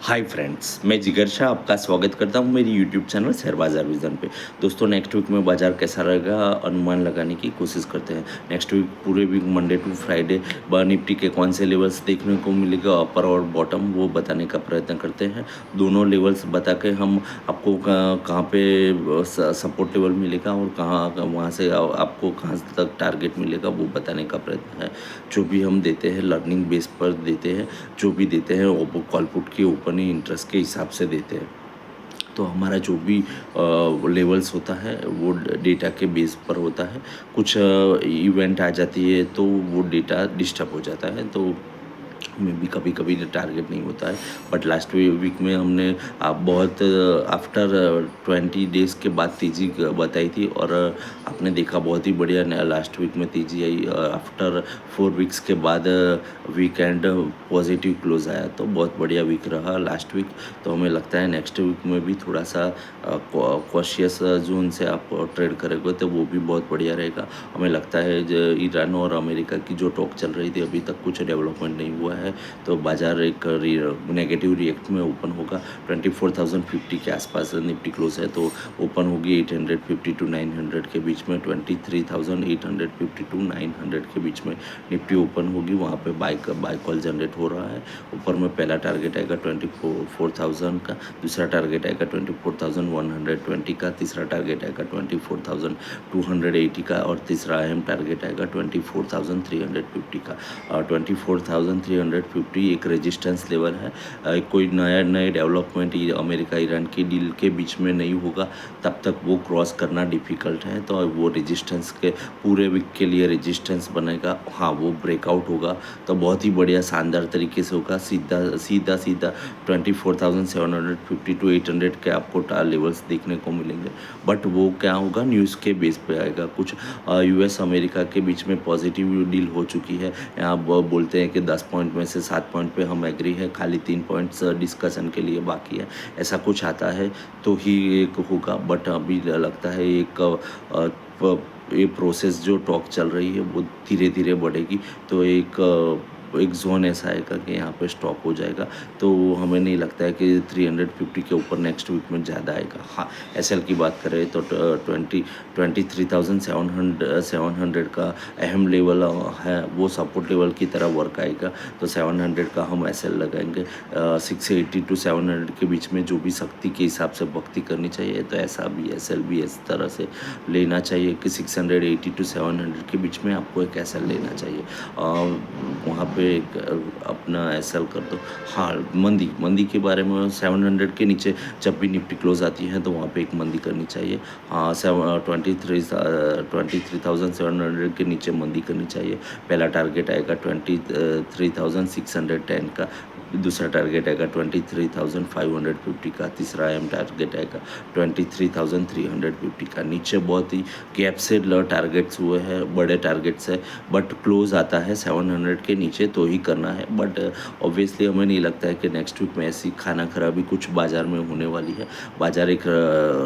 Hi friends, मैं जिगर शाह आपका स्वागत करता हूं मेरी यूट्यूब चैनल शेयर बाज़ार विज़न पे। दोस्तों, नेक्स्ट वीक में बाज़ार कैसा रहेगा अनुमान लगाने की कोशिश करते हैं। नेक्स्ट वीक पूरे week Monday to Friday Nifty के कौन से लेवल्स देखने को मिलेगा अपर और बॉटम, वो बताने का प्रयत्न करते हैं। दोनों लेवल्स बता के हम आपको कहाँ पे सपोर्ट लेवल मिलेगा और कहाँ वहाँ से आपको कहाँ तक टारगेट मिलेगा वो बताने का प्रयत्न है। जो भी हम देते हैं लर्निंग बेस पर देते हैं, जो भी देते हैं वो कॉल पुट के ऊपर ही इंटरेस्ट के हिसाब से देते हैं। तो हमारा जो भी लेवल्स होता है वो डेटा के बेस पर होता है। कुछ इवेंट आ जाती है तो वो डेटा डिस्टर्ब हो जाता है, तो में भी कभी कभी टारगेट नहीं होता है। बट लास्ट वीक में हमने बहुत आफ्टर 20 डेज़ के बाद तेज़ी बताई थी और आपने देखा बहुत ही बढ़िया लास्ट वीक में तेज़ी आई। आफ्टर 4 वीक्स के बाद वीकेंड पॉजिटिव क्लोज आया, तो बहुत बढ़िया वीक रहा लास्ट वीक। तो हमें लगता है नेक्स्ट वीक में भी थोड़ा सा कॉशियस जोन से आप ट्रेड करेंगे तो वो भी बहुत बढ़िया रहेगा। हमें लगता है जो ईरान और अमेरिका की जो टॉक चल रही थी अभी तक कुछ डेवलपमेंट नहीं हुआ है, तो बाज़ार एक नेगेटिव रिएक्ट में ओपन होगा। 24,050 के आसपास निफ्टी क्लोज है, तो ओपन होगी 850 टू 900 के बीच में। 23,850 टू 900 के बीच में निफ्टी ओपन होगी। वहाँ पे बाय कॉल जनरेट हो रहा है। ऊपर में पहला टारगेट आएगा 24,000 का, दूसरा टारगेट आएगा 24,120 का, तीसरा टारगेट आएगा 24,280 का और तीसरा अहम टारगेट आएगा 24,350 का। 24,350 एक रेजिस्टेंस लेवल है। कोई नए डेवलपमेंट अमेरिका ईरान की डील के बीच में नहीं होगा तब तक वो क्रॉस करना डिफ़िकल्ट है, तो वो रेजिस्टेंस के पूरे वीक के लिए रेजिस्टेंस बनेगा। हाँ, वो ब्रेकआउट होगा तो बहुत ही बढ़िया शानदार तरीके से होगा। सीधा 24,750 टू 800 के आपको लेवल्स देखने को मिलेंगे। बट वो क्या होगा, न्यूज़ के बेस पे आएगा। कुछ यूएस अमेरिका के बीच में पॉजिटिव डील हो चुकी है। यहाँ बोलते हैं कि 10 पॉइंट में से 7 पॉइंट पे हम एग्री है, खाली 3 पॉइंट्स डिस्कशन के लिए बाकी है। ऐसा कुछ आता है तो ही एक होगा। बट अभी लगता है ये प्रोसेस जो टॉक चल रही है वो धीरे धीरे बढ़ेगी, तो एक जोन ऐसा आएगा कि यहाँ पे स्टॉप हो जाएगा। तो हमें नहीं लगता है कि 350 के ऊपर नेक्स्ट वीक में ज़्यादा आएगा। हाँ, एसएल की बात करें तो 23,700 का अहम लेवल है, वो सपोर्ट लेवल की तरह वर्क आएगा। तो 700 का हम एसएल लगाएंगे। 680 टू 700 के बीच में जो भी शक्ति के हिसाब से भक्ति करनी चाहिए, तो ऐसा भी एसएल भी इस तरह से लेना चाहिए कि 680 टू 700 के बीच में आपको एक एसएल लेना चाहिए। वहाँ पे एक अपना एसएल कर दो। हाँ, मंदी के बारे में 700 के नीचे जब भी निफ्टी क्लोज आती है तो वहाँ पे एक मंदी करनी चाहिए। हाँ, 23,700 के नीचे मंदी करनी चाहिए। पहला टारगेट आएगा 23,610 का, दूसरा टारगेट आएगा 23,550 का, तीसरा एम टारगेट आएगा 23,350 का। नीचे बहुत ही गैप से टारगेट्स हुए हैं, बड़े टारगेट्स है, बट क्लोज आता है 700 के नीचे तो ही करना है। बट ऑब्वियसली हमें नहीं लगता है कि नेक्स्ट वीक में ऐसी खाना खराबी कुछ बाज़ार में होने वाली है। बाज़ार एक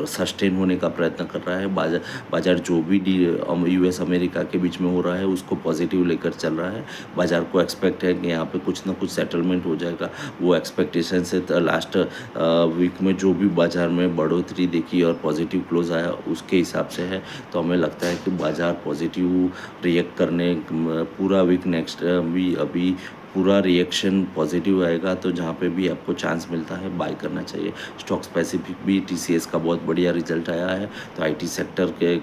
सस्टेन होने का प्रयत्न कर रहा है। बाज़ार जो भी यूएस अमेरिका के बीच में हो रहा है उसको पॉजिटिव लेकर चल रहा है। बाज़ार को एक्सपेक्ट है कि यहाँ पे कुछ ना कुछ सेटलमेंट हो जाएगा। वो एक्सपेक्टेशन से लास्ट वीक में जो भी बाज़ार में बढ़ोतरी देखी और पॉजिटिव क्लोज आया उसके हिसाब से है। तो हमें लगता है कि बाज़ार पॉजिटिव रिएक्ट करने पूरा वीक नेक्स्ट भी अभी पूरा रिएक्शन पॉजिटिव आएगा। तो जहाँ पे भी आपको चांस मिलता है बाय करना चाहिए। स्टॉक स्पेसिफिक भी टीसीएस का बहुत बढ़िया रिजल्ट आया है, तो आईटी सेक्टर के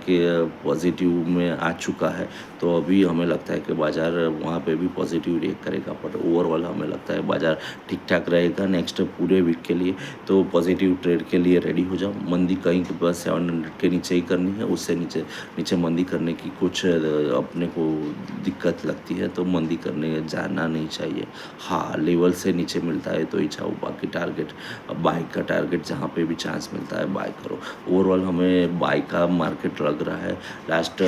पॉजिटिव में आ चुका है। तो अभी हमें लगता है कि बाज़ार वहाँ पे भी पॉजिटिव रिएक्ट करेगा। बट ओवरऑल हमें लगता है बाज़ार ठीक ठाक रहेगा नेक्स्ट पूरे वीक के लिए। तो पॉजिटिव ट्रेड के लिए रेडी हो जाओ। मंदी कहीं के पास 700 के नीचे ही करनी है, उससे नीचे मंदी करने की कुछ अपने को दिक्कत लगती है, तो मंदी करने जाना नहीं चाहिए। हाँ, लेवल से नीचे मिलता है तो ही जाओ, बाकी टारगेट बाय का टारगेट जहाँ पे भी चांस मिलता है बाय करो। ओवरऑल हमें बाय का मार्केट लग रहा है। लास्ट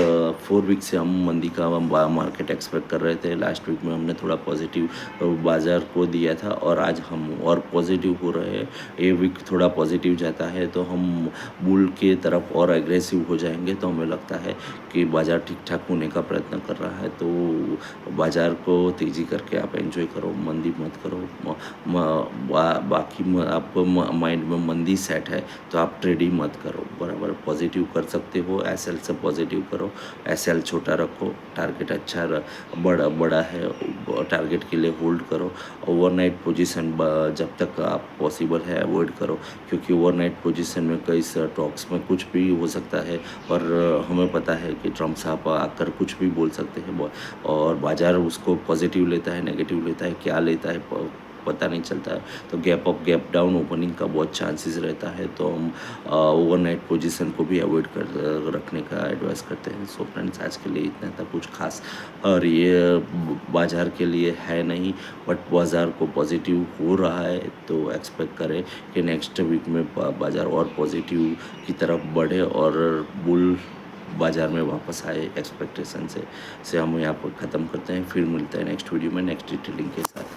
4 वीक से हम मंदी का मार्केट एक्सपेक्ट कर रहे थे। लास्ट वीक में हमने थोड़ा पॉजिटिव बाज़ार को दिया था और आज हम और पॉजिटिव हो रहे हैं। ये वीक थोड़ा पॉजिटिव जाता है तो हम बुल के तरफ और एग्रेसिव हो जाएंगे। तो हमें लगता है कि बाज़ार ठीक ठाक होने का प्रयत्न कर रहा है, तो बाज़ार को तेज़ी करके आप एंजॉय करो, मंदी मत करो। बाकी आपको माइंड में मंदी सेट है तो आप ट्रेडिंग मत करो, बराबर। पॉजिटिव कर सकते हो, एसएल से पॉजिटिव करो, एसएल छोटा रखो, टारगेट अच्छा बड़ा बड़ा है, टारगेट के लिए होल्ड करो। ओवरनाइट पोजीशन जब तक आप पॉसिबल है अवॉइड करो, क्योंकि ओवरनाइट पोजीशन में कई टॉक्स में कुछ भी हो सकता है और हमें पता है कि ट्रम्प साहब आकर कुछ भी बोल सकते हैं और बाज़ार उसको पॉजिटिव लेता है, नेगेटिव लेता है, क्या लेता है पता नहीं चलता है। तो gap up gap down opening का बहुत चांसेस रहता है, तो हम ओवरनाइट पोजीशन को भी अवॉइड कर रखने का एडवाइस करते हैं। सो फ्रेंड्स, आज के लिए इतना था, कुछ खास और ये बाज़ार के लिए है नहीं, बट बाज़ार को पॉजिटिव हो रहा है तो एक्सपेक्ट करें कि नेक्स्ट वीक में बाज़ार और पॉजिटिव की तरफ बढ़े और बुल बाज़ार में वापस आए एक्सपेक्टेशन से हम यहाँ पर ख़त्म करते हैं। फिर मिलते हैं नेक्स्ट वीडियो में नेक्स्ट डिटेलिंग के साथ।